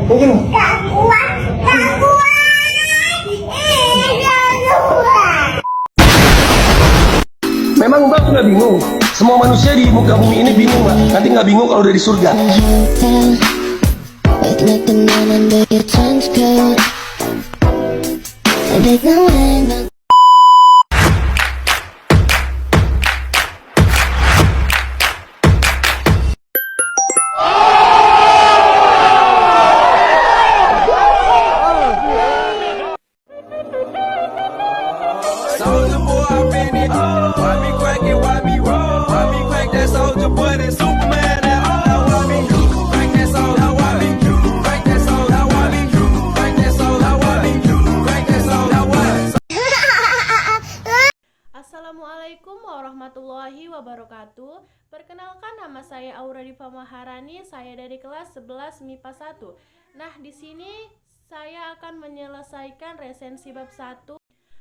Mungkin gak kuat. Memang Mbak sudah bingung. Semua manusia di muka bumi ini bingung, Mbak. Nanti nggak bingung kalau udah di surga. Soulja boy, I been it. Why me crack it? Why me roll? Why me crack that Soulja boy? That Superman? That all. Now why me crack that soul? Now why me crack that soul? Now why me crack that soul? Now why me crack that soul? Now why? Assalamualaikum warahmatullahi wabarakatuh. Perkenalkan, nama saya Aura Diva Maharani. Saya dari kelas 11 MIPA 1. Nah, di sini saya akan menyelesaikan resensi bab 1,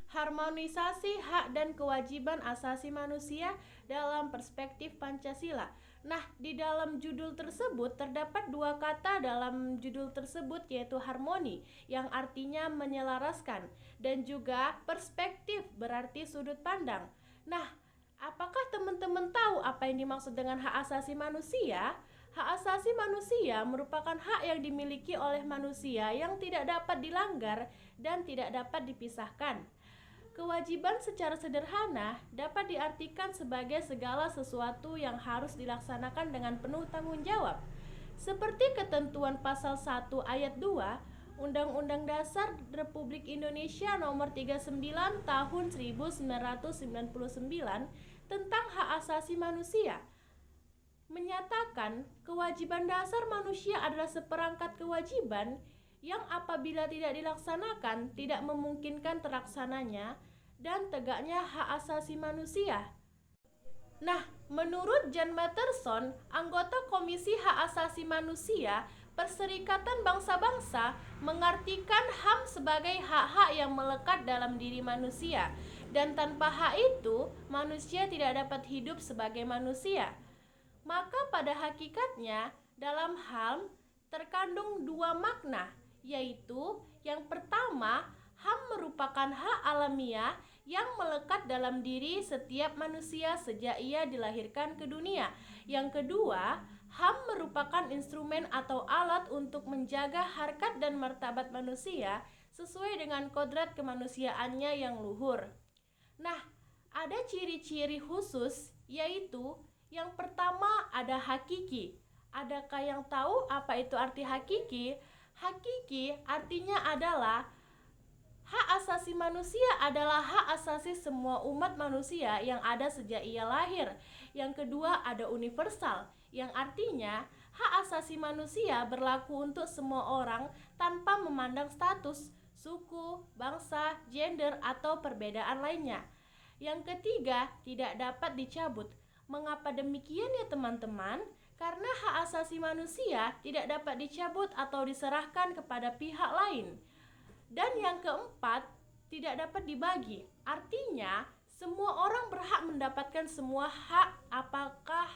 harmonisasi hak dan kewajiban asasi manusia dalam perspektif Pancasila. Nah, di dalam judul tersebut terdapat dua kata dalam judul tersebut, yaitu harmoni yang artinya menyelaraskan, dan juga perspektif berarti sudut pandang. Nah, apakah teman-teman tahu apa yang dimaksud dengan hak asasi manusia? Hak asasi manusia merupakan hak yang dimiliki oleh manusia yang tidak dapat dilanggar dan tidak dapat dipisahkan. Kewajiban secara sederhana dapat diartikan sebagai segala sesuatu yang harus dilaksanakan dengan penuh tanggung jawab. Seperti ketentuan pasal 1 ayat 2 Undang-Undang Dasar Republik Indonesia Nomor 39 Tahun 1999 tentang hak asasi manusia, menyatakan kewajiban dasar manusia adalah seperangkat kewajiban yang apabila tidak dilaksanakan tidak memungkinkan terlaksananya dan tegaknya hak asasi manusia. Nah, menurut John Matterson, anggota Komisi Hak Asasi Manusia Perserikatan Bangsa-Bangsa, mengartikan HAM sebagai hak-hak yang melekat dalam diri manusia, dan tanpa hak itu manusia tidak dapat hidup sebagai manusia. Maka pada hakikatnya dalam HAM terkandung dua makna, yaitu yang pertama, HAM merupakan hak alamiah yang melekat dalam diri setiap manusia sejak ia dilahirkan ke dunia. Yang kedua, HAM merupakan instrumen atau alat untuk menjaga harkat dan martabat manusia sesuai dengan kodrat kemanusiaannya yang luhur. Nah, ada ciri-ciri khusus, yaitu yang pertama ada hakiki. Adakah yang tahu apa itu arti hakiki? Hakiki artinya adalah hak asasi manusia adalah hak asasi semua umat manusia yang ada sejak ia lahir. Yang kedua ada universal, yang artinya hak asasi manusia berlaku untuk semua orang tanpa memandang status, suku, bangsa, gender, atau perbedaan lainnya. Yang ketiga tidak dapat dicabut. Mengapa demikian ya teman-teman? Karena hak asasi manusia tidak dapat dicabut atau diserahkan kepada pihak lain. Dan yang keempat, tidak dapat dibagi. Artinya, semua orang berhak mendapatkan semua hak, apakah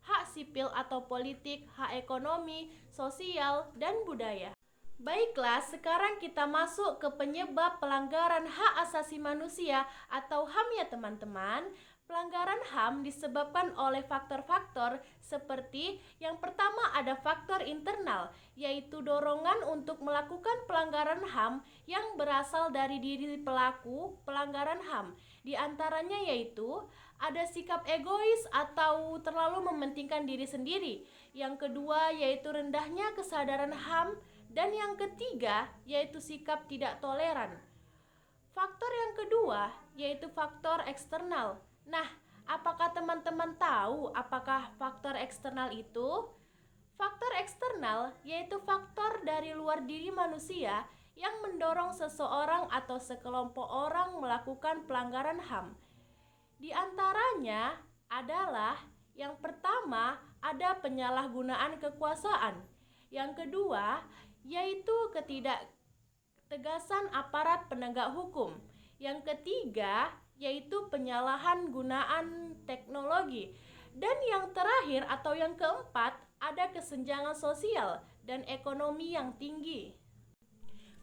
hak sipil atau politik, hak ekonomi, sosial, dan budaya. Baiklah, sekarang kita masuk ke penyebab pelanggaran hak asasi manusia atau HAM ya teman-teman. Pelanggaran HAM disebabkan oleh faktor-faktor seperti yang pertama ada faktor internal, yaitu dorongan untuk melakukan pelanggaran HAM yang berasal dari diri pelaku pelanggaran HAM. Di antaranya yaitu ada sikap egois atau terlalu mementingkan diri sendiri. Yang kedua yaitu rendahnya kesadaran HAM, dan yang ketiga yaitu sikap tidak toleran. Faktor yang kedua yaitu faktor eksternal. Nah, apakah teman-teman tahu apakah faktor eksternal itu? Faktor eksternal yaitu faktor dari luar diri manusia yang mendorong seseorang atau sekelompok orang melakukan pelanggaran HAM. Di antaranya adalah yang pertama ada penyalahgunaan kekuasaan. Yang kedua yaitu ketidaktegasan aparat penegak hukum. Yang ketiga yaitu penyalahgunaan teknologi. Dan yang terakhir atau yang keempat, ada kesenjangan sosial dan ekonomi yang tinggi.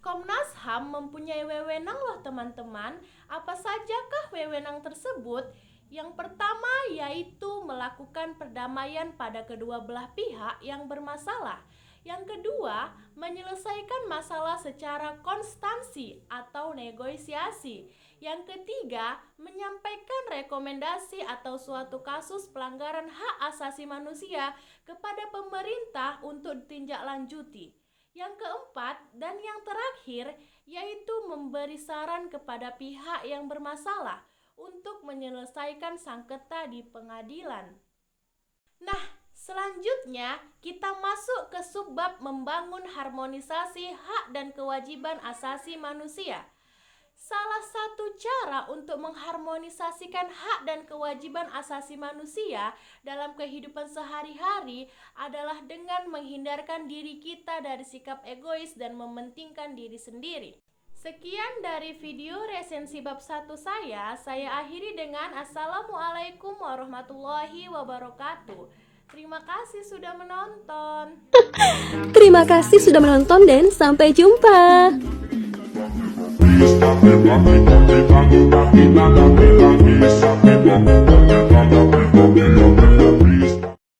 Komnas HAM mempunyai wewenang loh teman-teman. Apa sajakah wewenang tersebut? Yang pertama yaitu melakukan perdamaian pada kedua belah pihak yang bermasalah. Yang kedua, menyelesaikan masalah secara konstansi atau negosiasi. Yang ketiga, menyampaikan rekomendasi atau suatu kasus pelanggaran hak asasi manusia kepada pemerintah untuk ditindaklanjuti. Yang keempat dan yang terakhir yaitu memberi saran kepada pihak yang bermasalah untuk menyelesaikan sengketa di pengadilan. Nah, selanjutnya kita masuk ke subbab membangun harmonisasi hak dan kewajiban asasi manusia. Salah satu cara untuk mengharmonisasikan hak dan kewajiban asasi manusia dalam kehidupan sehari-hari adalah dengan menghindarkan diri kita dari sikap egois dan mementingkan diri sendiri. Sekian dari video resensi bab 1 saya akhiri dengan Assalamualaikum warahmatullahi wabarakatuh. Terima kasih sudah menonton. Terima kasih sudah menonton dan sampai jumpa. Stop it, rock it, rock it, rock it, rock it, rock it, rock it, rock it, rock it.